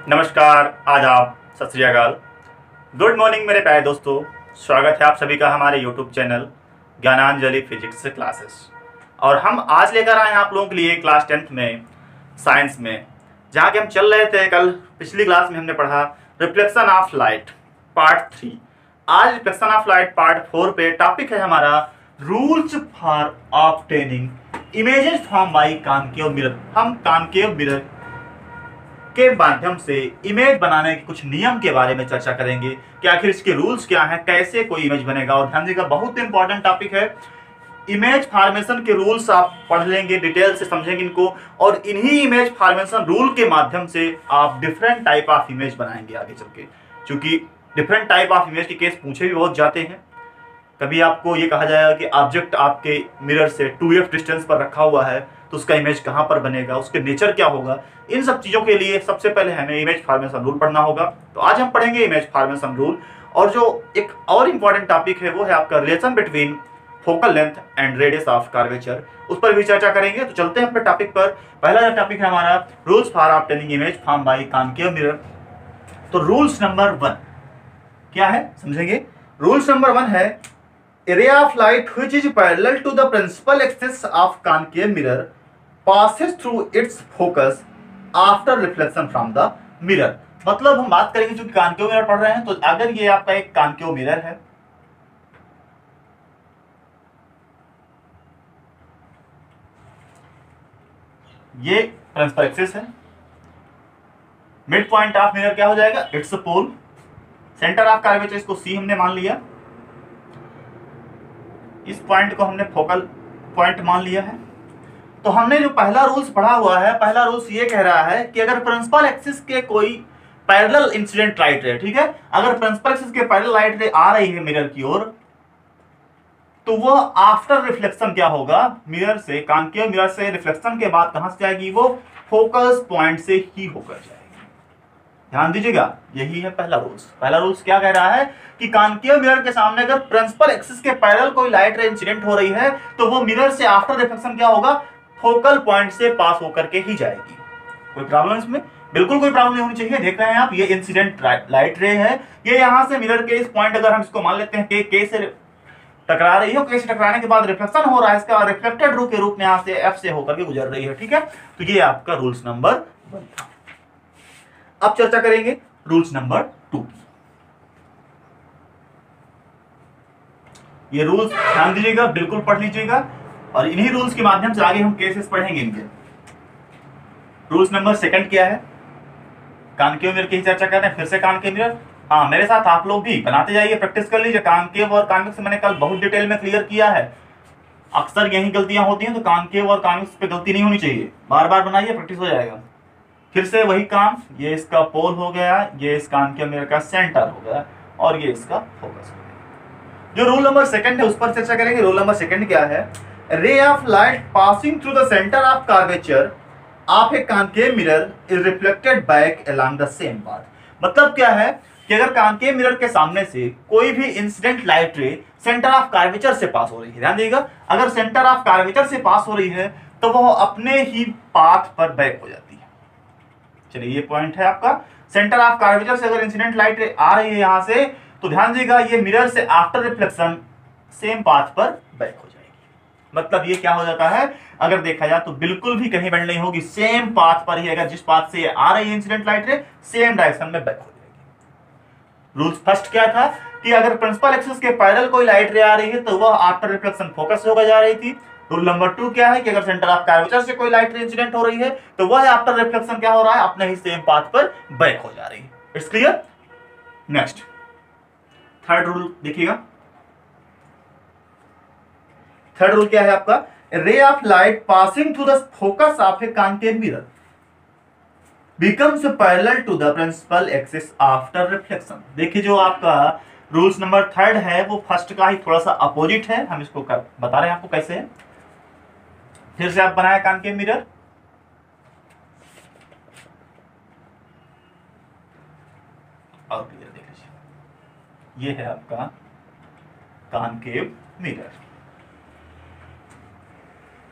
नमस्कार, आदाब, सत श्री अकाल, गुड मॉर्निंग मेरे प्यारे दोस्तों। स्वागत है आप सभी का हमारे YouTube channel Gyananjali physics classes. और हम आज लेकर आए हैं आप लोगों के लिए क्लास 10th में साइंस में, जहाँ के हम चल रहे थे। कल पिछली क्लास में हमने पढ़ा रिफ्लेक्शन ऑफ लाइट पार्ट 3। आज रिफ्लेक्शन ऑफ लाइट पार्ट 4 पे टॉपिक है हमारा rules for obtaining images from by concave mirror. हम कॉनकेव मिरर के माध्यम से इमेज बनाने के कुछ नियम के बारे में चर्चा करेंगे कि आखिर इसके रूल्स क्या हैं, कैसे कोई इमेज बनेगा। और ध्यान दीजिएगा, बहुत इंपॉर्टेंट टॉपिक है। इमेज फॉर्मेशन के रूल्स आप पढ़ लेंगे, डिटेल से समझेंगे इनको, और इन्हीं इमेज फॉर्मेशन रूल के माध्यम से आप डिफरेंट टाइप ऑफ इमेज बनाएंगे आगे चल के। क्योंकि डिफरेंट टाइप ऑफ इमेज के केस पूछे भी बहुत जाते हैं। कभी आपको ये कहा जाएगा कि ऑब्जेक्ट आपके मिरर से 2f डिस्टेंस पर रखा हुआ है, तो उसका इमेज कहाँ पर बनेगा, उसके नेचर क्या होगा। इन सब चीज़ों के लिए सबसे पहले हमें इमेज फॉर्मेशन रूल पढ़ना होगा। तो आज हम पढ़ेंगे इमेज फॉर्मेशन रूल। और जो एक और इम्पॉर्टेंट टॉपिक है वो है आपका relation between focal length and radius of curvature, उस पर भी चर्चा करेंगे। तो चलते हैं अपने टॉपिक पर। पहला टॉपिक है हमारा rules for obtaining image from by concave mirror. तो रूल्स नंबर 1 क्या है समझेंगे। रूल्स नंबर 1 है a ray of light which is parallel to the principal axis of concave mirror passes through its focus after reflection from the mirror। मतलब हम बात करेंगे, चूंकि कॉनकेव मिरर पढ़ रहे हैं, तो अगर ये आपका एक कॉनकेव मिरर है, ये प्रिंसिपल एक्सिस है, मिड पॉइंट ऑफ मिरर क्या हो जाएगा, it's pole, centre of curvature इसको सी हमने मान लिया, इस पॉइंट को हमने फोकल पॉइंट मान लिया है। तो हमने जो पहला रूल्स पढ़ा हुआ है, पहला रूल्स ये कह रहा है कि अगर प्रिंसिपल एक्सिस के कोई पैरेलल इंसिडेंट लाइट रे, ठीक है, अगर प्रिंसिपल एक्सिस के पैरेलल लाइट रे आ रही है मिरर की ओर, तो वो आफ्टर रिफ्लेक्शन क्या होगा, मिरर से, कॉनकेव मिरर से रिफ्लेक्शन के बाद कहां से जाएगी, वो फोकस पॉइंट से ही होकर जाएगी। ध्यान दीजिएगा, यही है पहला रूल्स। पहला रूल्स क्या कह रहा है कि कॉनकेव मिरर के सामने अगर प्रिंसिपल एक्सिस के पैरेलल कोई लाइट रे इंसिडेंट हो रही है, तो वो मिरर से आफ्टर रिफ्लेक्शन क्या होगा, फोकल पॉइंट से पास होकर के ही जाएगी। कोई प्रॉब्लम इसमें? बिल्कुल कोई प्रॉब्लम नहीं होनी चाहिए। देख रहे हैं आप, ये इंसिडेंट लाइट रे है, ये यहां से मिरर के इस पॉइंट, अगर हम इसको मान लेते हैं कि के से टकरा रही है, के से टकराने के बाद रिफ्लेक्शन हो रहा है, इसका रिफ्लेक्टेड रू के रूप में यहां से एफ से होकर के गुजर रही है, ठीक है। तो ये आपका रूल्स नंबर 1 था। अब चर्चा करेंगे रूल्स नंबर 2। ये रूल्स ध्यान दीजिएगा, बिल्कुल पढ़ लीजिएगा, और इन्हीं रूल्स के माध्यम से आगे हम केसेस पढ़ेंगे इनके। रूल्स नंबर 2 क्या है, कॉनकेव मिरर की चर्चा कर रहे हैं, फिर से कॉनकेव मिरर। हाँ, मेरे साथ आप लोग भी बनाते जाइए, प्रैक्टिस कर लीजिए। कॉनकेव और कॉन्वेक्स मैंने कल बहुत डिटेल में क्लियर किया है। अक्सर यही गलतियां होती हैं, तो कॉनकेव और कॉन्वेक्स पे गलती नहीं होनी चाहिए। बार बार बनाइए, प्रैक्टिस हो जाएगा। फिर से वही काम, ये इसका पोल हो गया, ये इस कॉनकेव मिरर का सेंटर हो गया, और ये इसका फोकस हो गया। जो रूल नंबर 2 है उस पर चर्चा करेंगे। रूल नंबर 2 क्या है, ray of light passing through the centre of curvature of a concave mirror is reflected back along the same path. मतलब क्या है कि अगर कॉनकेव मिरर के सामने से कोई भी इंसिडेंट लाइट रे सेंटर ऑफ कर्वेचर से पास हो रही है, ध्यान देगा, अगर सेंटर ऑफ कर्वेचर से पास हो रही है, तो वह अपने ही पाथ पर बैक हो जाती है। चलिए, ये पॉइंट है आपका। सेंटर ऑफ कर्वेचर से अगर इंसिडेंट लाइट आ रही है यहां से, तो ध्यान दीजिएगा, ये मिरर से आफ्टर रिफ्लेक्शन सेम पाथ पर बैक हो जाएगी। मतलब ये क्या हो जाता है, अगर देखा जाए तो बिल्कुल भी कहीं बेंड नहीं होगी, सेम पाथ पर ही, अगर जिस पाथ से आ रही है इंसिडेंट लाइट रे, सेम डायरेक्शन में बैक हो जाएगी। रूल्स फर्स्ट क्या था कि अगर प्रिंसिपल एक्सिस के पैरेलल कोई लाइट रे आ रही है, तो वह आफ्टर रिफ्लेक्शन फोकस होकर जा रही थी। रूल नंबर 2 क्या है कि अगर सेंटर ऑफ कर्वेचर से कोई लाइट रे इंसिडेंट हो रही है, तो वह आफ्टर रिफ्लेक्शन क्या हो रहा है, अपने ही सेम पाथ पर बैक हो जा रही है। It's clear. Next, third rule देखिएगा। थर्ड रूल क्या है आपका, ray of light passing through the focus of a concave mirror becomes parallel to the principal axis after reflection. देखिए, जो आपका रूल्स नंबर 3 है वो फर्स्ट का ही थोड़ा सा अपोजिट है। हम इसको बता रहे हैं आपको कैसे है। फिर से आप बनाए कॉनकेव मिरर, और क्लियर देख लीजिए, ये है आपका कॉनकेव मिरर,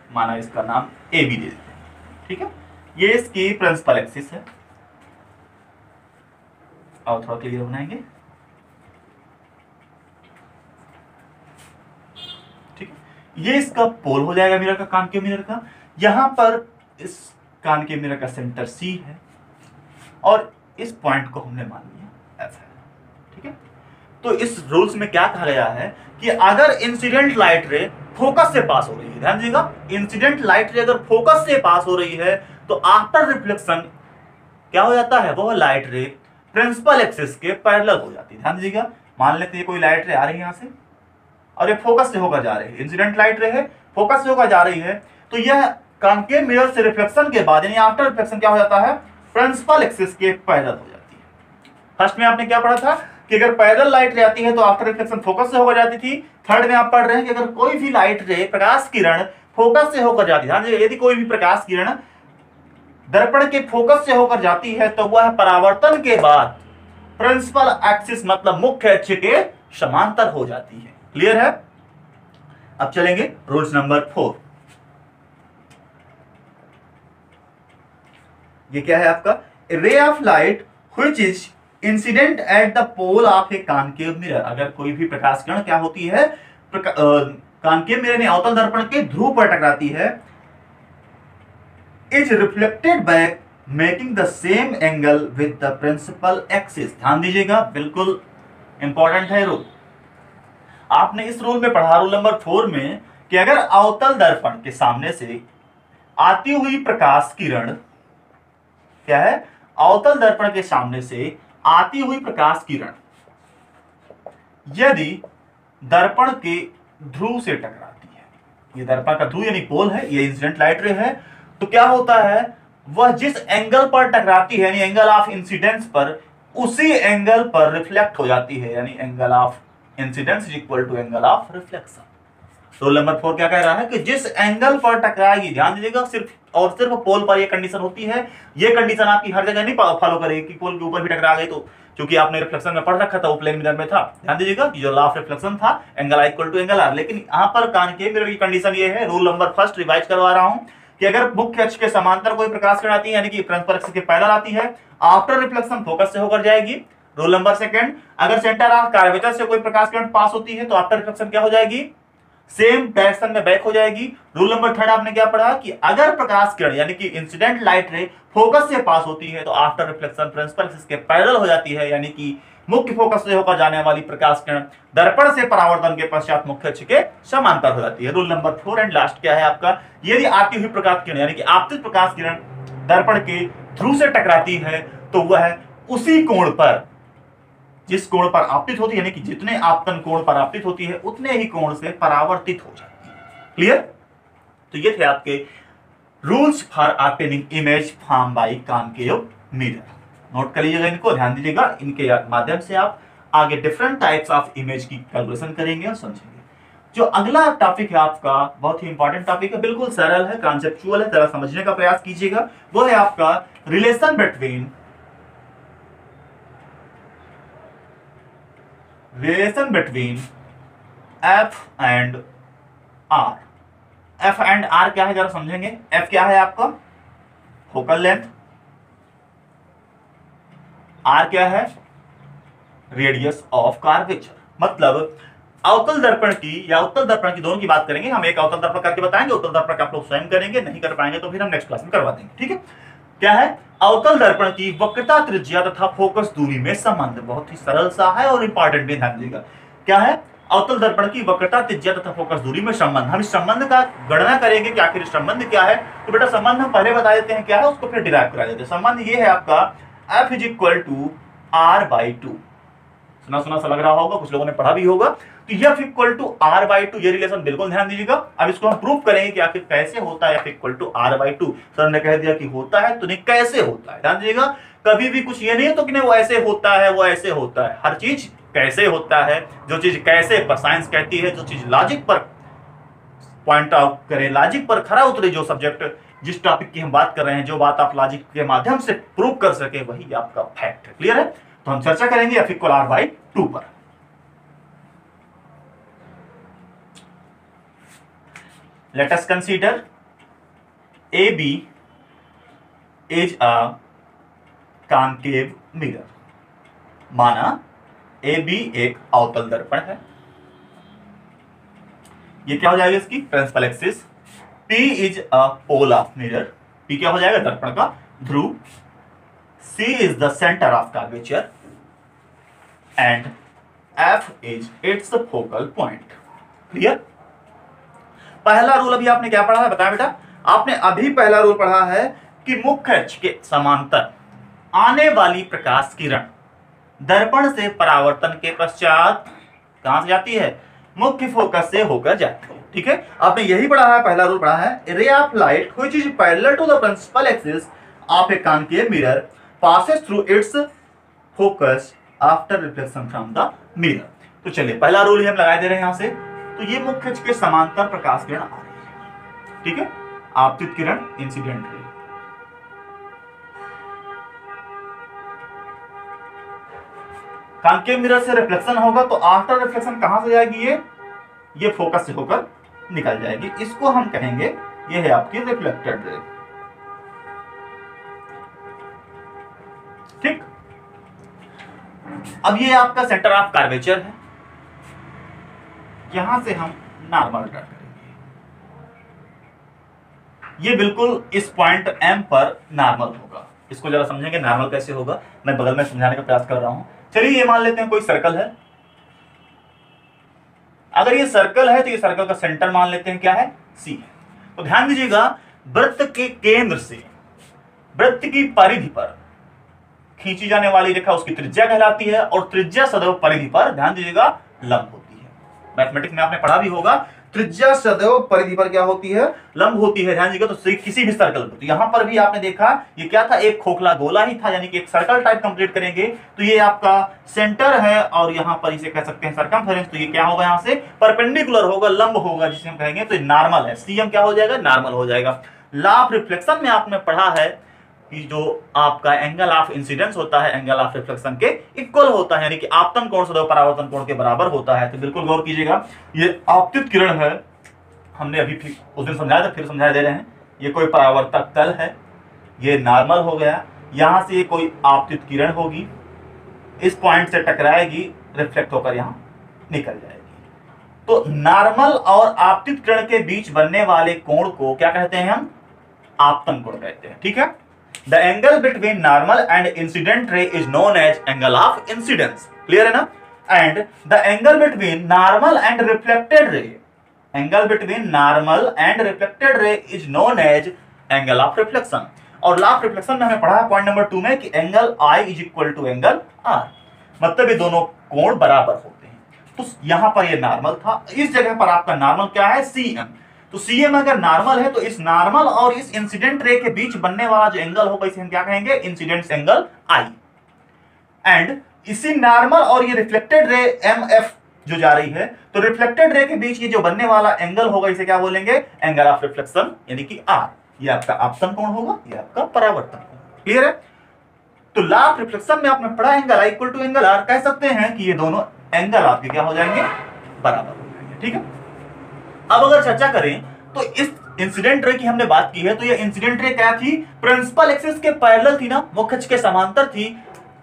माना इसका नाम ए बी दे देते हैं, ठीक है। ये इसकी प्रिंसिपल एक्सिस है, और थोड़ा क्लियर बनाएंगे, ठीक है। ये इसका पोल हो जाएगा मिरर का, कॉनकेव मिरर का। यहां पर इस कॉनकेव मिरर का सेंटर सी है और इस पॉइंट को हमने मान लिया एफ है, ठीक है। तो इस रूल्स में क्या कहा गया है कि अगर इंसिडेंट लाइट रे फोकस से पास हो रही है, ध्यान दीजिएगा, इंसिडेंट लाइट रे अगर फोकस से पास हो रही है तो आफ्टर रिफ्लेक्शन क्या हो जाता है, वो लाइट रे प्रिंसिपल एक्सिस के पैरेलल हो जाती है। ध्यान दीजिएगा, मान लेते हैं कोई लाइट रे आ रही है यहां से और ये फोकस से होकर जा रही है, इंसिडेंट लाइट रे है, फोकस से होकर जा रही है, तो यह कॉनकेव मिरर से रिफ्लेक्शन के बाद यानी आफ्टर रिफ्लेक्शन क्या हो जाता है, प्रिंसिपल एक्सिस के पैरेलल हो जाती है। फर्स्ट में आपने क्या पढ़ा था कि अगर पैरेलल लाइट रे आती है तो आफ्टर रिफ्लेक्शन फोकस से होकर जाती थी। थर्ड में आप पढ़ रहे हैं कि अगर कोई भी लाइट रे, प्रकाश किरण फोकस से होकर जाती है, यदि कोई भी प्रकाश किरण दर्पण के फोकस से होकर जाती है तो वह परावर्तन के बाद प्रिंसिपल एक्सिस मतलब मुख्य अक्ष के समांतर हो जाती है। क्लियर है? अब चलेंगे रूल्स नंबर 4। ये क्या है आपका, ray of light which is incident at the pole of a concave mirror. अगर कोई भी प्रकाश किरण क्या होती है, कॉनकेव मिरर में अवतल दर्पण के ध्रुव पर टकराती है, is reflected back making the same angle with the principal axis. ध्यान दीजिएगा, बिल्कुल इंपॉर्टेंट है रूल। आपने इस रूल में पढ़ा, रूल नंबर 4 में, कि अगर अवतल दर्पण के सामने से आती हुई प्रकाश किरण क्या है, अवतल दर्पण के सामने से आती हुई प्रकाश किरण यदि दर्पण के ध्रुव से टकराती है, ये दर्पण का ध्रुव यानी पोल है, ये इंसिडेंट लाइट रे है, तो क्या होता है, वह जिस एंगल पर टकराती है यानी एंगल ऑफ इंसिडेंस पर, उसी एंगल पर रिफ्लेक्ट हो जाती है, यानी angle of incidence is equal to angle of reflection. Rule number 4 क्या कह रहा है कि जिस एंगल पर टकराएगी, ध्यान दीजिएगा, सिर्फ और सिर्फ पोल पर यह कंडीशन होती है। यह कंडीशन आपकी हर जगह नहीं फॉलो करेगी कि पोल के ऊपर भी टकरा गई, तो क्योंकि आपने रिफ्लेक्शन में पढ़ रखा था, वो प्लेन मिरर में था। ध्यान दीजिएगा कि जो लॉ ऑफ रिफ्लेक्शन था, angle I equal to angle R, लेकिन यहां पर कॉनकेव मिरर की कंडीशन ये है, रूल नंबर 1 रिवाइज करवा रहा हूं, कि अगर मुख्य अक्ष के समांतर कोई प्रकाश किरण आती है यानी कि प्रिंसिपल एक्सिस के पैरेलल आती है, आफ्टर रिफ्लेक्शन फोकस से होकर जाएगी। रूल नंबर 2, अगर सेंटर ऑफ कर्वेचर से कोई प्रकाश किरण पास होती है तो आफ्टर रिफ्लेक्शन क्या हो जाएगी, सेम डायरेक्शन में बैक हो जाएगी। रूल नंबर 3 आपने क्या पढ़ा कि अगर प्रकाश किरण यानी कि इंसिडेंट लाइट रे फोकस से पास होती है तो आफ्टर रिफ्लेक्शन प्रिंसिपल एक्सिस के पैरेलल हो जाती है, यानी कि मुख्य फोकस से होकर जाने वाली प्रकाश किरण दर्पण से परावर्तन के पश्चात मुख्य अक्ष के समांतर हो जाती है। रूल नंबर 4 एंड लास्ट क्या है आपका, यदि आती हुई प्रकाश किरण यानी कि आपतित प्रकाश किरण दर्पण के ध्रुव से टकराती है तो वह उसी कोण पर, जिस कोण पर आपतित होती है, यानी कि जितने आपतन कोण पर आपतित होती है उतने ही कोण से परावर्तित हो जाती है। क्लियर? तो ये थे आपके rules for obtaining image from by concave mirror. Note कर लीजिएगा इनको, ध्यान दीजिएगा, इनके माध्यम से आप आगे डिफरेंट टाइप्स ऑफ इमेज की कैलकुलेशन करेंगे और समझेंगे। जो अगला टॉपिक है आपका, बहुत ही इंपॉर्टेंट टॉपिक है, बिल्कुल सरल है, कॉन्सेप्चुअल है, जरा समझने का प्रयास कीजिएगा। वो है आपका relation between F and R. F and R क्या है जरा समझेंगे। एफ क्या है आपका, फोकल लेंथ, आर क्या है, रेडियस ऑफ कर्वेचर। मतलब अवतल दर्पण की या उत्तल दर्पण की, दोनों की बात करेंगे हम। एक अवतल दर्पण करके बताएंगे, उत्तल दर्पण का आप लोग स्वयं करेंगे, नहीं कर पाएंगे तो फिर हम नेक्स्ट क्लास में करवा देंगे, ठीक है। क्या है, अवतल दर्पण की वक्रता, त्रिज्या तथा फोकस दूरी में संबंध। बहुत ही सरल सा है और इंपॉर्टेंट भी, ध्यान दीजिएगा। क्या है, अवतल दर्पण की वक्रता, त्रिज्या तथा फोकस दूरी में संबंध। हम इस संबंध का गणना करेंगे कि आखिर संबंध क्या है। तो बेटा संबंध हम पहले बता देते हैं क्या है, उसको फिर डिराइव करा देते हैं। संबंध ये है आपका F is equal to R/2। सुना सुना सा लग रहा होगा, कुछ लोगों ने पढ़ा भी होगा। तो F इक्वल टू R/2, ये रिलेशन बिल्कुल ध्यान दीजिएगा। अब इसको हम प्रूव करेंगे कि आखिर कैसे होता है F equal to R/2। Sir ने कह दिया कि होता है, तो नहीं कैसे होता है, ध्यान दीजिएगा। कभी भी कुछ ये नहीं है तो कि वो ऐसे होता है, वो ऐसे होता है। हर चीज कैसे होता है, जो चीज कैसे पर साइंस कहती है, जो चीज लॉजिक पर पॉइंट आउट करे, लॉजिक पर खरा उतरे, जो सब्जेक्ट जिस टॉपिक की हम बात कर रहे हैं, जो बात आप लॉजिक के माध्यम से प्रूव कर सके, वही आपका फैक्ट है। क्लियर है? तो हम चर्चा करेंगे F इक्वल R/2 पर। Let us consider AB is a concave mirror. माना AB एक अवतल दर्पण है, ये क्या हो जाएगा इसकी principal axis. P is a pole of mirror, P क्या हो जाएगा दर्पण का ध्रुव। C is the centre of curvature and F is its focal point. Clear. पहला रूल अभी आपने क्या पढ़ा है बताया बेटा, आपने अभी पहला रूल पढ़ा है कि मुख्य अक्ष के समांतर आने वाली प्रकाश किरण दर्पण से परावर्तन के पश्चात कहां से जाती है, मुख्य फोकस से होकर जाती है। ठीक है, आपने यही पढ़ा है, पहला रूल पढ़ा है। Ray of light which is parallel to the principal axis of a concave mirror passes through its focus after reflection from the mirror. तो चलिए पहला रूल ही हम लगा दे रहे हैं यहां से। तो ये मुख्य अक्ष के समांतर प्रकाश किरण आ रही है, ठीक है, आपतित किरण इंसिडेंट रे। कॉन्केव मिरर से रिफ्लेक्शन होगा तो आफ्टर रिफ्लेक्शन कहां से जाएगी, ये फोकस से होकर निकल जाएगी। इसको हम कहेंगे ये है आपकी रिफ्लेक्टेड रे। ठीक, अब ये आपका सेंटर ऑफ कर्वेचर है, यहां से हम नॉर्मल ड्रा करेंगे। ये बिल्कुल इस पॉइंट M पर नॉर्मल होगा। इसको जरा समझेंगे नॉर्मल कैसे होगा, मैं बगल में समझाने का प्रयास कर रहा हूं। चलिए ये मान लेते हैं कोई सर्कल है। अगर ये सर्कल है तो ये सर्कल का सेंटर मान लेते हैं क्या है, C। तो ध्यान दीजिएगा वृत्त के केंद्र से वृत्त की परिधि पर खींची जाने वाली रेखा उसकी त्रिज्या कहलाती है, और त्रिज्या सदैव परिधि पर ध्यान दीजिएगा लंब होती है। मैथमेटिक्स में आपने पढ़ा भी होगा, त्रिज्या सदैव परिधि पर क्या होती है, लंब होती है। ध्यान दीजिएगा तो किसी भी सर्कल पर, तो यहां पर भी आपने देखा ये क्या था, एक खोखला गोला ही था, यानी कि एक सर्कल टाइप कंप्लीट करेंगे तो ये आपका सेंटर है, और यहां पर इसे कह सकते हैं सर्कमफेरेंस। तो ये क्या होगा, यहां से परपेंडिकुलर होगा, लंब होगा, जिसे हम कहेंगे तो नॉर्मल है। CM क्या हो जाएगा, नॉर्मल हो जाएगा। लॉ ऑफ रिफ्लेक्शन में आपने पढ़ा है कि जो आपका एंगल ऑफ इंसिडेंस होता है एंगल ऑफ रिफ्लेक्शन के इक्वल होता है, यानी कि आपतन कोण सदैव परावर्तन कोण के बराबर होता है। तो बिल्कुल गौर कीजिएगा, ये आपतित किरण है, हमने अभी उस दिन समझाया था, फिर समझा दे रहे हैं। ये कोई परावर्तक तल है, ये नॉर्मल हो गया, यहां से ये कोई आपतित किरण होगी, इस पॉइंट से टकराएगी, रिफ्लेक्ट होकर यहां निकल जाएगी। तो नॉर्मल और आपतित किरण के बीच बनने वाले कोण को क्या कहते हैं, हम आपतन कोण कहते हैं। ठीक है, The angle between normal and incident ray is known as angle of incidence. Clear है ना? And the angle between normal and reflected ray, angle between normal and reflected ray is known as angle of reflection. और law of reflection में हमें पढ़ा है point number 2 में कि angle I is equal to angle R, मतलब ये दोनों कोण बराबर होते हैं। तो यहाँ पर ये नॉर्मल था, इस जगह पर आपका नॉर्मल क्या है, CM। तो CM अगर नॉर्मल है तो इस नॉर्मल और इस इंसिडेंट रे के बीच बनने वाला जो एंगल होगा इसे हम क्या कहेंगे, इंसिडेंट एंगल I। एंड इसी नॉर्मल और ये रिफ्लेक्टेड रे MF जो जा रही है, तो रिफ्लेक्टेड रे के बीच ये जो बनने वाला एंगल होगा इसे क्या बोलेंगे, एंगल ऑफ रिफ्लेक्शन, यानी कि R। ये आपका आपतन कोण होगा, ये आपका परावर्तन होगा। क्लियर है? तो लॉ ऑफ रिफ्लेक्शन में आपने पढ़ा angle I equal to angle R, कह सकते हैं कि ये दोनों एंगल आपके क्या हो जाएंगे, बराबर हो जाएंगे। ठीक है, अब अगर चर्चा करें तो इस इंसिडेंट रे की हमने बात की है, तो ये इंसिडेंट रे क्या थी, प्रिंसिपल एक्सिस के पैरेलल थी ना, मुख्य अक्ष के समांतर थी।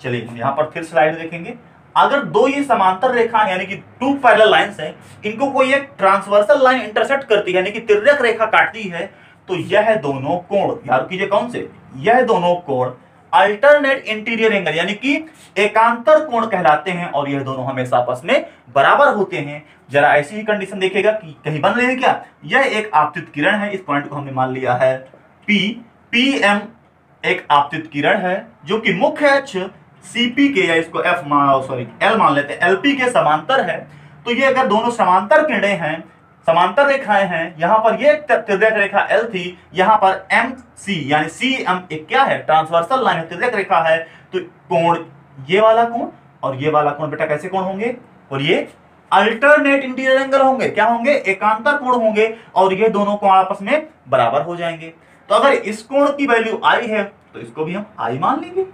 चलिए हम यहां पर फिर स्लाइड देखेंगे। अगर दो ये समांतर रेखा यानी कि टू पैरेलल लाइंस हैं, इनको कोई एक ट्रांसवर्सल लाइन इंटरसेक्ट करती है, यानी कि तिर्यक रेखा काटती है, तो यह दोनों कोण, याद कीजिए कौन से, यह दोनों कोण अल्टरनेट इंटीरियर एंगल यानी कि एकांतर कोण कहलाते हैं, और यह दोनों हमेशा आपस में बराबर होते हैं। जरा ऐसी ही कंडीशन देखिएगा कि कहीं बन रही है क्या, यह एक आपतित किरण है, इस पॉइंट को हमने मान लिया है PM एक आपतित किरण है जो कि मुख्य अक्ष CP के, या इसको L मान लेते हैं, LP के समांतर है। तो ये अगर दोनों समांतर किरणें हैं, समांतर रेखाएं हैं, यहां पर ये तिर्यक रेखा L थी, यहां पर MC यानी CM एक क्या है, ट्रांसवर्सल लाइन है, तिर्यक रेखा है। तो कोण ये वाला कोण और ये वाला कोण बेटा कैसे कोण होंगे, और ये अल्टरनेट इंटीरियर एंगल होंगे, क्या होंगे, एकांतर कोण होंगे, और ये दोनों कोण आपस में बराबर हो जाएंगे। तो अगर इस कोण की वैल्यू I है तो इसको भी हम I मान लेंगे।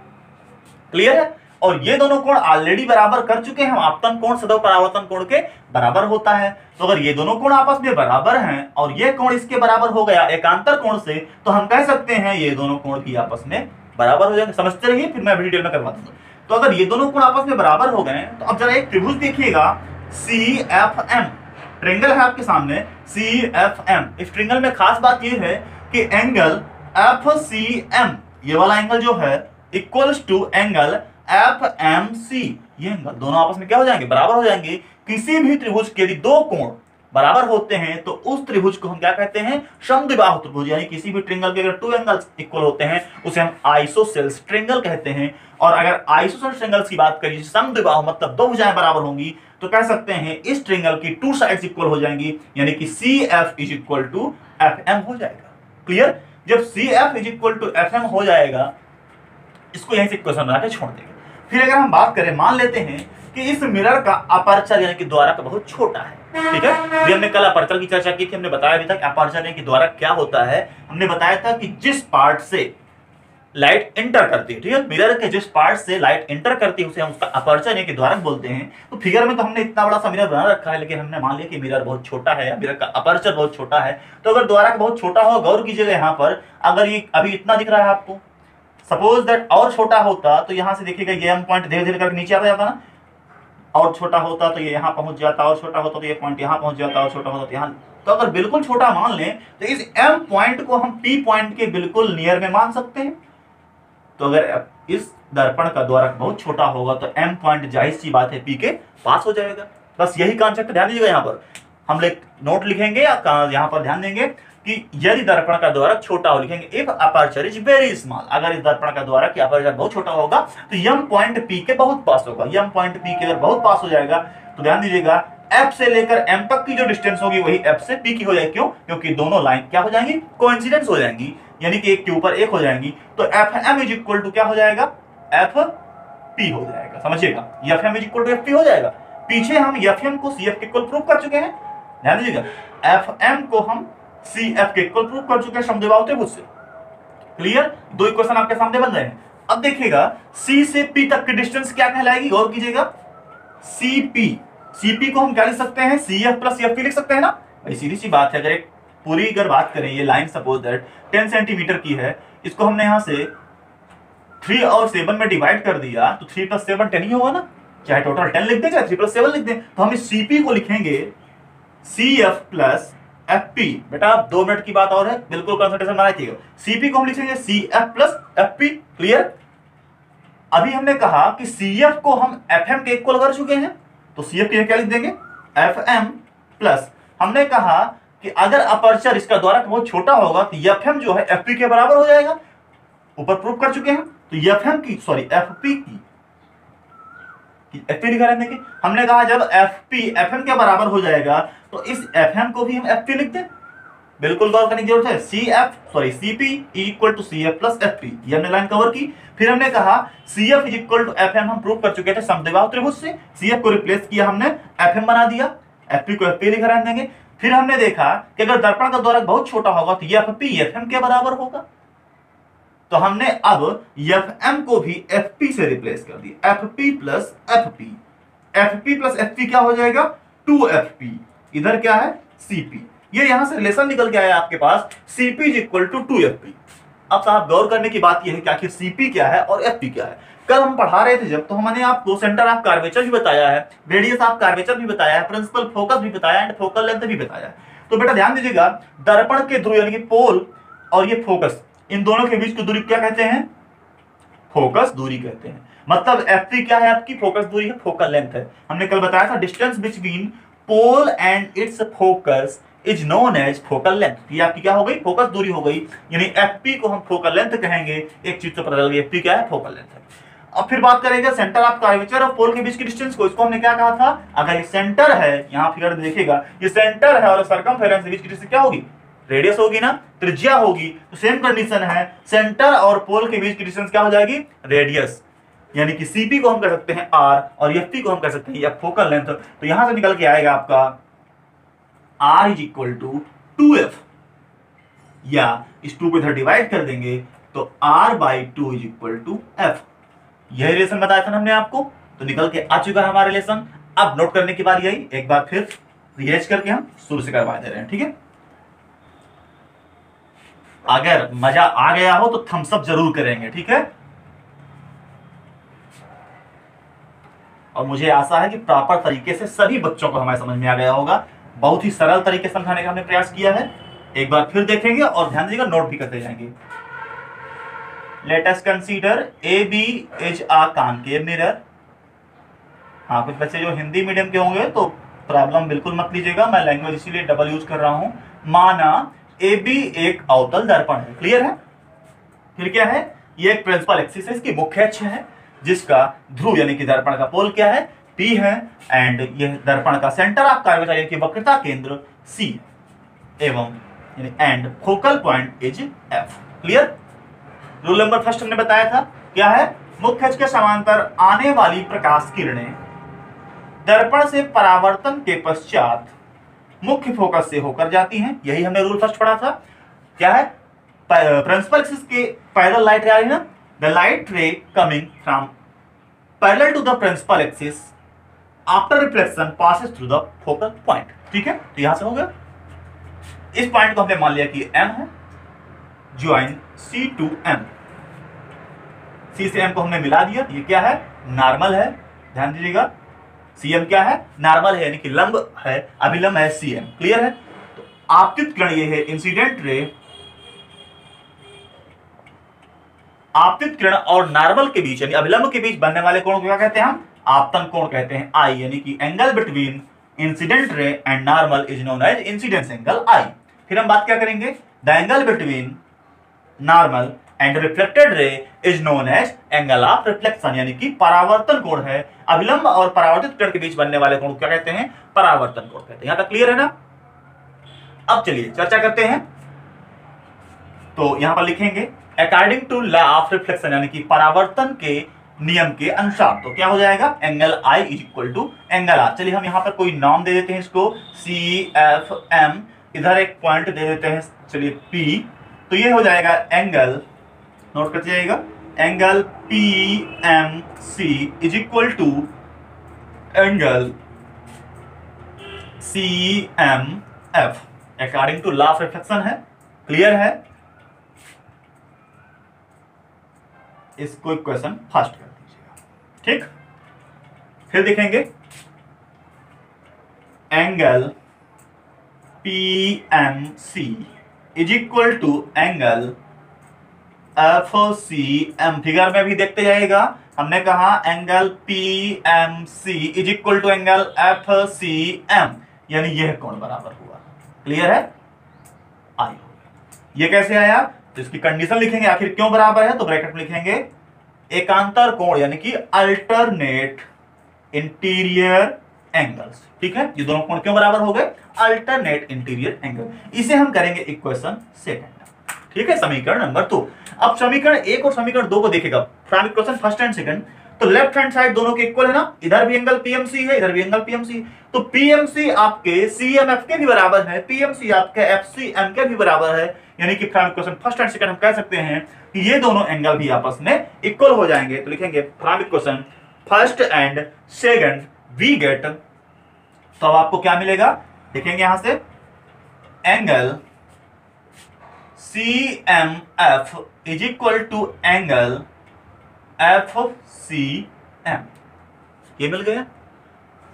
क्लियर है? और ये दोनों कोण ऑलरेडी बराबर कर चुके हैं, हम आपतन कोण सदैव परावर्तन कोण के बराबर होता है। तो अगर ये दोनों कोण आपस में बराबर हैं और ये कोण इसके बराबर हो गया एकांतर कोण से, तो हम कह सकते हैं ये दोनों कोण भी आपस में बराबर हो जाएंगे। समझते रहिए, फिर मैं डिटेल में करवा दूंगा। तो अगर ये दोनों कोण आपस में बराबर हो गए तो अब जरा एक त्रिभुज देखिएगा CFM, ट्रायंगल है आपके सामने CFM। इस ट्रायंगल में खास बात ये है कि एंगल FCM, ये वाला एंगल जो है इक्वल्स टू एंगल FMC। ये एंगल दोनों आपस में क्या हो जाएंगे, बराबर हो जाएंगे। किसी भी त्रिभुज के यदि दो कोण बराबर होते हैं तो उस त्रिभुज को हम क्या कहते हैं, समद्विबाहु त्रिभुज। यानी किसी भी ट्रायंगल के अगर टू एंगल्स इक्वल होते हैं उसे हम आइसोसेल्स ट्रायंगल कहते हैं। और अगर आइसोसेल्स ट्रायंगल्स की बात करिए, समद्विबाहु मतलब दो भुजाएं बराबर होंगी, तो कह सकते हैं इस ट्रायंगल की टू साइड्स इक्वल हो जाएंगी, यानी कि CF is equal to FM हो जाएगा। क्लियर? जब CF is equal to FM हो जाएगा, इसको यहीं से क्वेश्चन बना के छोड़ देंगे। फिर अगर हम बात करें, मान लेते हैं कि इस मिरर का अपर्चर यानी कि द्वारक बहुत छोटा है, ठीक है। भी हमने कल अपर्चर की चर्चा की थी, हमने बताया भी था कि अपर्चर यानी कि द्वारक क्या होता है। हमने बताया था कि जिस पार्ट से लाइट एंटर करती है, ठीक है, मिरर के जिस पार्ट से लाइट एंटर करती है उसे हम उसका अपर्चर यानी कि द्वारक बोलते हैं। तो फिगर में तो हमने इतना बड़ा सा मिरर बना रखा है, लेकिन हमने मान लिया कि मिरर बहुत छोटा है, मिरर का अपर्चर बहुत छोटा है। तो अगर द्वारक बहुत छोटा हो, गौर कीजिएगा यहाँ पर, अगर ये अभी इतना दिख रहा है आपको, सपोज दैट और छोटा होता तो यहां से देखिएगा ये एम पॉइंट धीरे धीरे करके नीचे आता जाता ना, और छोटा होता तो ये यहां पहुंच जाता, और छोटा होता तो ये पॉइंट यहां पहुंच जाता, और छोटा होता तो यहां। तो अगर बिल्कुल छोटा मान लें तो इस एम पॉइंट को हम पी पॉइंट के बिल्कुल नियर में मान सकते हैं। तो अगर इस दर्पण का द्वारक बहुत छोटा होगा तो एम पॉइंट जाहिर सी बात है पी के पास हो जाएगा। बस यही कॉन्सेप्ट ध्यान दीजिएगा। यहाँ पर हम नोट लिखेंगे या यहाँ पर ध्यान देंगे कि यदि दर्पण का द्वारक छोटा हो, लिखेंगे if aperture is very small. अगर इस दर्पण का द्वारक या अपर्चर बहुत छोटा होगा तो यम पॉइंट पी के बहुत पास होगा। यम पॉइंट पी के अगर बहुत पास हो जाएगा तो ध्यान दीजिएगा एफ से लेकर एम तक की जो डिस्टेंस होगी वही एफ से पी की हो जाएगी। क्यों? क्योंकि दोनों लाइन क्या हो जाएंगी, कोइंसिडेंस हो जाएंगी, यानी कि एक के ऊपर एक हो जाएंगी। तो F M is equal to क्या हो जाएगा, एफ पी हो जाएगा। समझिएगा, F M is equal to F P हो जाएगा। पीछे हम एफ एम को सी एफ के इक्वल प्रूव कर चुके हैं। ध्यान दीजिएगा, एफ एम को हम सी एफ के इक्वल प्रूव कर चुके हैं समद्विबाहु त्रिभुज से। क्लियर? दो इक्वेशन आपके सामने बन रहे हैं। अब देखिएगा सी से पी तक की डिस्टेंस क्या कहलाएगी, गौर कीजिएगा, सीपी। सीपी को हम क्या लिख सकते हैं, C F plus F P लिख सकते हैं ना भाई, सीधी सी बात है। अगर एक पूरी अगर बात करें, ये लाइन सपोज दैट 10 सेंटीमीटर की है, इसको हमने यहां से 3 और 7 में डिवाइड कर दिया तो 3 + 7 10 ही होगा ना, चाहे टोटल 10 लिख दें चाहे 3 + 7 लिख दें। तो हम इस सीपी को लिखेंगे C F plus F P. बेटा 2 मिनट की बात और है, बिल्कुल कंसंट्रेशन बनाए रखिएगा। सीपी को हम लिखेंगे C F plus F P. Clear? अभी हमने कहा कि सी एफ को हम एफ एम के इक्वल कर चुके हैं, तो सी एफ के क्या लिख देंगे, एफ एम प्लस, हमने कहा कि अगर अपर्चर इसका द्वारक बहुत छोटा होगा तो एफ एम जो है एफ पी के बराबर हो जाएगा। ऊपर प्रूव कर चुके हैं। तो एफ एम की सॉरी एफ पी की एफ पी लिखा रहने के, हमने कहा जब एफ पी एफ एम के बराबर हो जाएगा तो इस एफ एम को भी हम एफ पी लिख दें। बिल्कुल गौर करने की जरूरत है। C F sorry C P equal to C F plus F P, ये हमने लाइन कवर की। फिर हमने कहा C F is equal to F M, हम प्रूव कर चुके थे समद्विबाहु त्रिभुज से। सी एफ को रिप्लेस किया हमने, एफ एम बना दिया, एफ पी को एफ पी लिखा रहने देंगे। फिर हमने देखा कि अगर दर्पण का द्वारक बहुत छोटा होगा तो एफ पी एफ एम के बराबर होगा। तो हमने अब एफ एम को भी एफ पी से रिप्लेस कर दिया, F P plus F P. F P plus F P क्या हो जाएगा, 2FP। इधर क्या है, CP। ये यहां से रिलेशन निकल के आया आपके पास, CP is equal to 2FP। अब साहब गौर करने की बात यह है कि आखिर CP क्या है और FP क्या है। कल हम पढ़ा रहे थे जब, तो हमने आपको सेंटर ऑफ कर्वेचर भी बताया है, रेडियस ऑफ कर्वेचर भी बताया है, प्रिंसिपल फोकस भी बताया एंड फोकल लेंथ भी बताया है। तो बेटा ध्यान दीजिएगा, दर्पण के ध्रुव यानी कि पोल और ये फोकस, इन दोनों के बीच की दूरी क्या कहते हैं, फोकस दूरी कहते हैं। मतलब FP क्या है, आपकी फोकस दूरी है, फोकल लेंथ है। हमने कल बताया था distance between pole and its focus is known as focal length. ये आपकी क्या हो गई, फोकस दूरी हो गई, यानी FP को हम फोकल लेंथ कहेंगे। एक चीज तो पता लग गई, FP क्या है, फोकल लेंथ है। अब फिर बात करेंगे सेंटर ऑफ कर्वेचर और पोल के बीच की डिस्टेंस को। इसको हमने क्या कहा था, अगर ये सेंटर है, यहां फिगर में देखिएगा ये सेंटर है और सर्कमफेरेंस के बीच की डिस्टेंस क्या होगी, रेडियस होगी ना, त्रिज्या होगी। तो सेम कंडीशन है, सेंटर और पोल के बीच की डिस्टेंस क्या हो जाएगी, रेडियस। यानी कि CP को हम कह सकते हैं R और FP को हम कह सकते हैं या फोकल लेंथ। तो यहां से निकल के आएगा आपका R is equal to 2F, या इस 2 को इधर डिवाइड कर देंगे तो R/2 is equal to F। यह रिलेशन बताया था हमने आपको, तो निकल के आ चुका है हमारा रिलेशन। अब नोट करने की बात यही, एक बार फिर रिवाइज करके हम शुरू से करवा दे रहे हैं, ठीक है। अगर मजा आ गया हो तो थम्स अप जरूर करेंगे, ठीक है। और मुझे आशा है कि प्रॉपर तरीके से सभी बच्चों को हमारे समझ में आ गया होगा। बहुत ही सरल तरीके से समझाने का हमने प्रयास किया है। एक बार फिर देखेंगे और ध्यान दीजिएगा, नोट भी करते जाएंगे। Let us consider A B is a concave mirror. हाँ, कुछ बच्चे जो हिंदी मीडियम के होंगे तो प्रॉब्लम बिल्कुल मत लीजिएगा, मैं लैंग्वेज इसीलिए डबल यूज कर रहा हूं। माना ए बी एक अवतल दर्पण है, क्लियर है। फिर क्या है, ये एक प्रिंसिपल एक्सिस है, इसकी मुख्य अक्ष है जिसका ध्रुव यानी कि दर्पण का पोल क्या है, P है। एंड ये दर्पण का सेंटर ऑफ कर्वेचर यानी कि वक्रता केंद्र C एवं and focal point is F। Clear. Rule number first हमने बताया था, क्या है, मुख्य अक्ष के समांतर आने वाली प्रकाश किरणें दर्पण से परावर्तन के पश्चात मुख्य फोकस से होकर जाती हैं। यही हमने रूल फर्स्ट पढ़ा था। क्या है, प्रिंसिपल एक्सिस के पैरेलल लाइट रे आ रही है ना, the light ray coming from parallel to the principal axis after reflection passes through the focal point. ठीक है, तो यहां से हो गया। इस पॉइंट को हमने मान लिया कि M है, join C to M। C से M को हमने मिला दिया, ये क्या है, नॉर्मल है। ध्यान दीजिएगा, CM क्या है, नॉर्मल है यानी कि लंब है, अभिलंब है CM। क्लियर है। तो आपतित किरण ये है इंसिडेंट रे, आपतित किरण और नॉर्मल के बीच यानी अभिलंब के बीच बनने वाले कोण को क्या कहते हैं, हम आपतन कोण कहते हैं, I, यानी कि angle between incident ray and normal is known as incidence angle I। फिर हम बात क्या करेंगे, the angle between normal and reflected ray is known as angle of reflection, यानी कि परावर्तन कोण है। अभिलंब और परावर्तित किरण के बीच बनने वाले कोण को क्या कहते हैं, परावर्तन कोण कहते हैं। यहां तक क्लियर है ना। अब चलिए चर्चा करते हैं। तो यहां पर लिखेंगे according to law of reflection, यानी कि परावर्तन के नियम के अनुसार। तो क्या हो जाएगा, angle I is equal to angle R। चलिए हम यहां पर कोई नाम दे देते हैं इसको, CFM, इधर एक पॉइंट दे देते हैं, चलिए P। तो ये हो जाएगा एंगल, नोट करते जाइएगा, angle PMC is equal to angle CMF according to law of reflection है। क्लियर है। इसको इक्वेशन फर्स्ट कर दीजिएगा। ठीक, फिर देखेंगे angle PMC is equal to angle FCM। Figure में भी देखते जाइएगा, हमने कहा angle PMC is equal to angle FCM, यानी यह कोण बराबर हुआ। क्लियर है। आई, ये कैसे आया, तो इसकी कंडीशन लिखेंगे, आखिर क्यों बराबर है, तो ब्रैकेट में लिखेंगे एकांतर कोण यानी कि अल्टरनेट इंटीरियर एंगल्स। ठीक है, ये दोनों कोण क्यों बराबर हो गए, अल्टरनेट इंटीरियर एंगल। इसे हम करेंगे इक्वेशन सेकंड। ठीक है, समीकरण नंबर 2। अब समीकरण 1 और समीकरण 2 को देखेगा from equation first and second. तो लेफ्ट हैंड साइड दोनों के इक्वल है ना, इधर भी एंगल PMC है, इधर भी एंगल PMC। तो PMC आपके CMF के भी बराबर है, PMC आपके FCM के भी बराबर है, यानी कि from equation first and second हम कह सकते हैं कि ये दोनों एंगल भी आपस में इक्वल हो जाएंगे। तो लिखेंगे from equation first and second we get, तो अब आपको क्या मिलेगा, देखेंगे यहां से angle CMF is equal to angle FCM। ये मिल गया।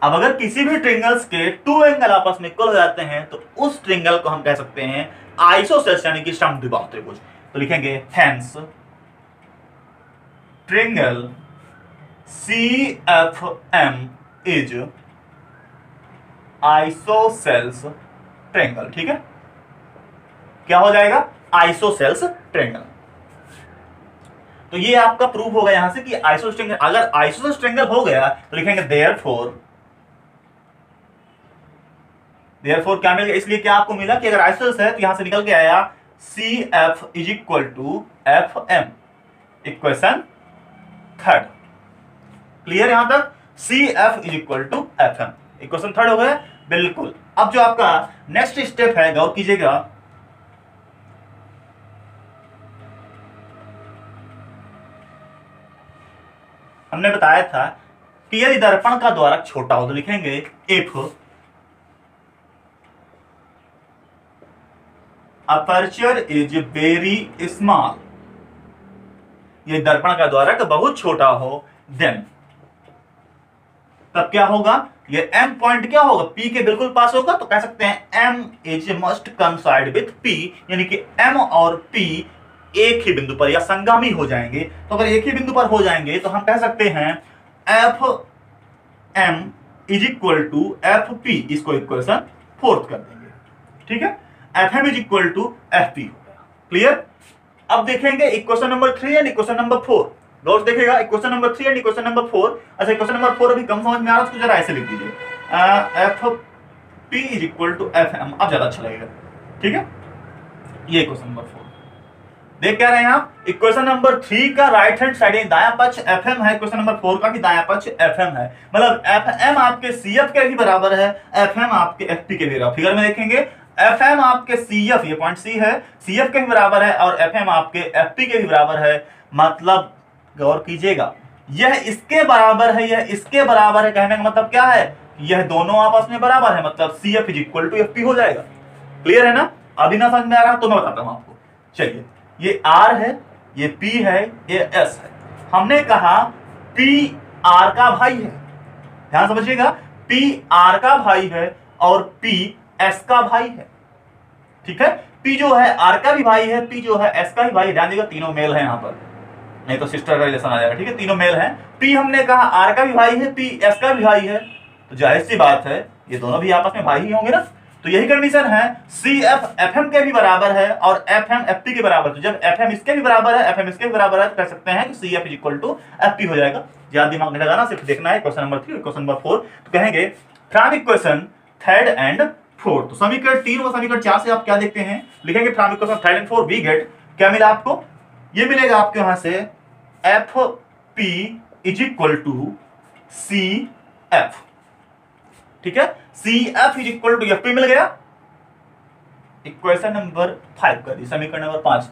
अब अगर किसी भी ट्रिंगल्स के 2 एंगल आपस में इक्वल हो जाते हैं तो उस ट्रिंगल को हम कह सकते हैं आइसोसेल्स यानी कि समद्विबाहु त्रिभुज। तो लिखेंगे hence triangle CFM is isosceles triangle. ठीक है, क्या हो जाएगा, आइसोसेल्स ट्रिंगल। तो ये आपका प्रूफ होगा यहां से कि आइसोसेल्स ट्रिंगल, अगर आइसोसेल्स ट्रिंगल हो गया तो लिखेंगे देयरफॉर क्या मिल गया, इसलिए क्या आपको मिला कि अगर आइसोसेल्स है तो यहां से निकल के आया CF is equal to FM। Equation third. Clear यहां तक, CF is equal to FM। Equation third हो गया बिल्कुल। अब जो आपका नेक्स्ट स्टेप है, गौर कीजिएगा, हमने बताया था कि यदि दर्पण का द्वारक छोटा हो तो लिखेंगे if aperture is very small, ये दर्पण का द्वारक बहुत छोटा हो, देन तब क्या होगा, ये m पॉइंट क्या होगा, p के बिल्कुल पास होगा, तो कह सकते हैं m is must कंसाइड with p, यानी कि m और p एक ही बिंदु पर या संगामी हो जाएंगे। तो अगर एक ही बिंदु पर हो जाएंगे तो हम कह सकते हैं F M is equal to F P, इसको इक्वेशन 4 कर देंगे, ठीक है। F M is equal to F P हो गया, क्लियर। अब देखेंगे equation number 3 and equation number 4। दोस्त देखेगा equation number 3 and equation number 4। अच्छा, इक्वेशन नंबर 4 अभी कम समझ में आ रहा है, उसको जरा ऐसे लिख दीजिए, F P is equal to F M, अब ज्यादा अच्छा लगेगा, ठीक है। ये इक्वेशन नंबर 4 देख क्या रहे हैं आप, इक्वेशन नंबर 3 का राइट हैंड साइड दायां पक्ष एफएम है, इक्वेशन नंबर 4 का भी दायां पक्ष एफएम है, मतलब एफएम आपके सीएफ के भी बराबर है, एफएम आपके एफपी के भी बराबर। फिगर में देखेंगे एफएम आपके सीएफ, ये पॉइंट सी है, सीएफ के भी बराबर है और एफएम आपके एफपी के भी बराबर है। मतलब गौर कीजिएगा, यह इसके बराबर है, यह इसके बराबर है, कहने का मतलब क्या है, यह दोनों आपस में बराबर है, मतलब CF is equal to FP हो जाएगा। क्लियर है ना, अभी ना समझ में आ रहा तो मैं बताता हूं आपको। चलिए, ये R है, ये P है, ये S है। हमने कहा P R का भाई है, ध्यान समझिएगा, P R का भाई है और P S का भाई है, ठीक है। P जो है R का भी भाई है, P जो है S का भी भाई है। ध्यान दीजिएगा, तीनों मेल है यहाँ पर, नहीं तो सिस्टर का रिलेशन आ जाएगा, ठीक है। तीनों मेल है, P हमने कहा R का भी भाई है, P S का भी भाई है, तो जाहिर सी बात है ये दोनों भी आपस में भाई ही होंगे ना। तो यही कंडीशन है, CF FM के भी बराबर है और FM FP के बराबर। तो जब FM इसके भी बराबर है, FM इसके भी बराबर है, तो कह सकते हैं कि CF is equal to FP हो जाएगा। ज्यादा दिमाग नहीं लगाना, सिर्फ देखना है क्वेश्चन नंबर 3 क्वेश्चन नंबर 4। तो कहेंगे फ्रॉम इक्वेशन 3 एंड 4, तो समीकरण 3 और समीकरण 4 से आप क्या देखते हैं, लिखेंगे from equation 3 and 4 we get, क्या मिला आपको, ये मिलेगा आपके वहां से FP is equal to CF, ठीक है। CF is equal to FP मिल गया। इक्वेशन नंबर 5 कर दी, समीकरण नंबर 5।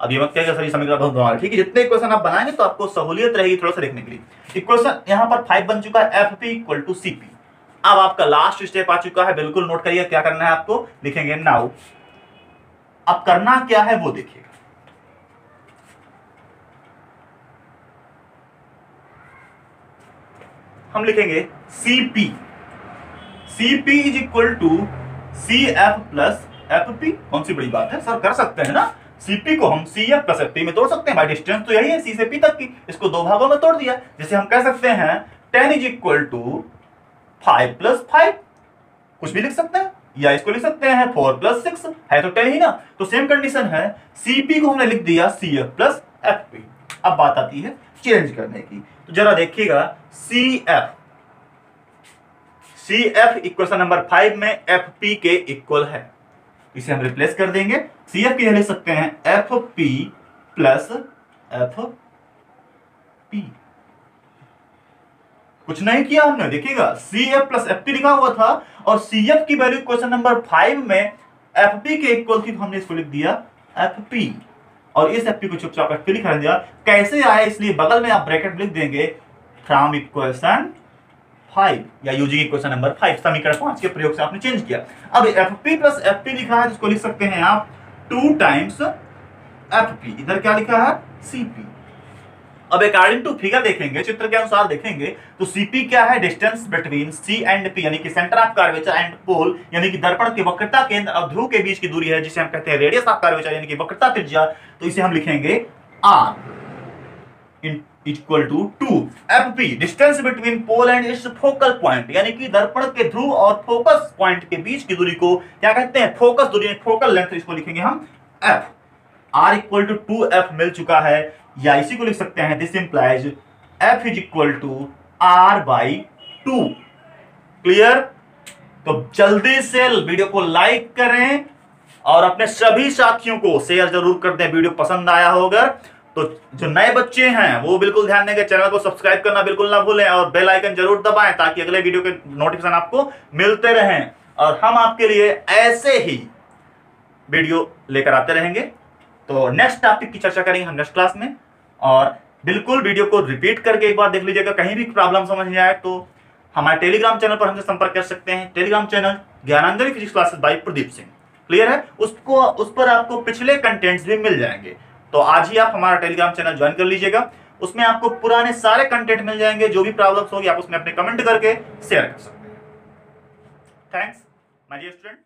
अब ये मत कहिएगा सर ये समीकरण बहुत बना, ठीक है। जितने इक्वेशन आप बनाएंगे तो आपको सहूलियत रहेगी थोड़ा सा देखने के लिए। इक्वेशन यहां पर 5 बन चुका है, FP इक्वल टू CP। अब आपका लास्ट स्टेप आ चुका है, बिल्कुल नोट करिए क्या करना है आपको, लिखेंगे नाउ। अब करना क्या है वो देखिएगा, हम लिखेंगे CP is equal to CF plus FP। कौन सी बड़ी बात है सर, कर सकते हैं ना, CP को हम CF प्लस FP में तोड़ सकते हैं, भाई डिस्टेंस तो यही है C से P तक की, इसको दो भागों में तोड़ दिया। जैसे हम कह सकते हैं 10 इज इक्वल टू 5 प्लस 5, कुछ भी लिख सकते हैं, या इसको लिख सकते हैं 4 प्लस 6, है तो 10 ही ना। तो सेम कंडीशन है, CP को हमने लिख दिया CF प्लस FP। अब बात आती है चेंज करने की, तो जरा देखिएगा CF इक्वेशन नंबर 5 में FP के इक्वल है, इसे हम रिप्लेस कर देंगे। CF की लिख सकते हैं FP प्लस FP। कुछ नहीं किया हमने, देखिएगा CF प्लस FP लिखा हुआ था और CF की वैल्यू क्वेश्चन नंबर 5 में FP के इक्वल थी, तो हमने इसको लिख दिया FP और इस FP को चुपचाप FP लिखा दिया। कैसे आए, इसलिए बगल में आप ब्रैकेट लिख देंगे फ्रॉम इक्वेशन 5 या यूजिंग इक्वेशन नंबर 5, समीकरण 5 के प्रयोग से आपने चेंज किया। अब FP प्लस FP लिखा है, जिसको लिख सकते हैं आप 2 टाइम्स FP, इधर क्या लिखा है CP। अब अकॉर्डिंग टू फिगर देखेंगे, चित्र के अनुसार देखेंगे तो CP क्या है, distance between C and P, यानी कि centre of curvature and pole, यानी कि दर्पण की वक्रता केंद्र और ध्रुव के बीच की दूरी है, जिसे हम कहते हैं रेडियस ऑफ कर्वेचर, यानी कि वक्रता त्रिज्या। तो इसे हम लिखेंगे R equal to 2 FP, distance between pole and its focal point, यानी कि दर्पण के ध्रुव और फोकस पॉइंट के बीच की दूरी को क्या कहते हैं, फोकस दूरी, फोकल लेंथ, इसको लिखेंगे हम F। R equal to 2F मिल चुका है, या इसी को लिख सकते हैं this implies F is equal to R by 2। Clear. तो जल्दी से वीडियो को लाइक करें और अपने सभी साथियों को शेयर जरूर कर दें, वीडियो पसंद आया होगा। तो जो नए बच्चे हैं वो बिल्कुल ध्यान देंगे, चैनल को सब्सक्राइब करना बिल्कुल ना भूलें और बेल आइकन जरूर दबाएं, ताकि अगले वीडियो के नोटिफिकेशन आपको मिलते रहें और हम आपके लिए ऐसे ही वीडियो लेकर आते रहेंगे। तो नेक्स्ट टॉपिक की चर्चा करेंगे हम नेक्स्ट क्लास में, और बिल्कुल वीडियो को रिपीट करके एक बार देख लीजिएगा। कहीं भी प्रॉब्लम समझ नहीं आए तो हमारे टेलीग्राम चैनल पर हमसे संपर्क कर सकते हैं। Telegram channel Gyananjali physics classes by Pradeep Singh, clear है। उस पर आपको पिछले कंटेंट्स भी मिल जाएंगे। तो आज ही आप हमारा टेलीग्राम चैनल ज्वाइन कर लीजिएगा। उसमें आपको पुराने सारे कंटेंट मिल जाएंगे। जो भी प्रॉब्लम्स होगी आप उसमें अपने कमेंट करके शेयर कर सकते हैं। Thanks my dear student.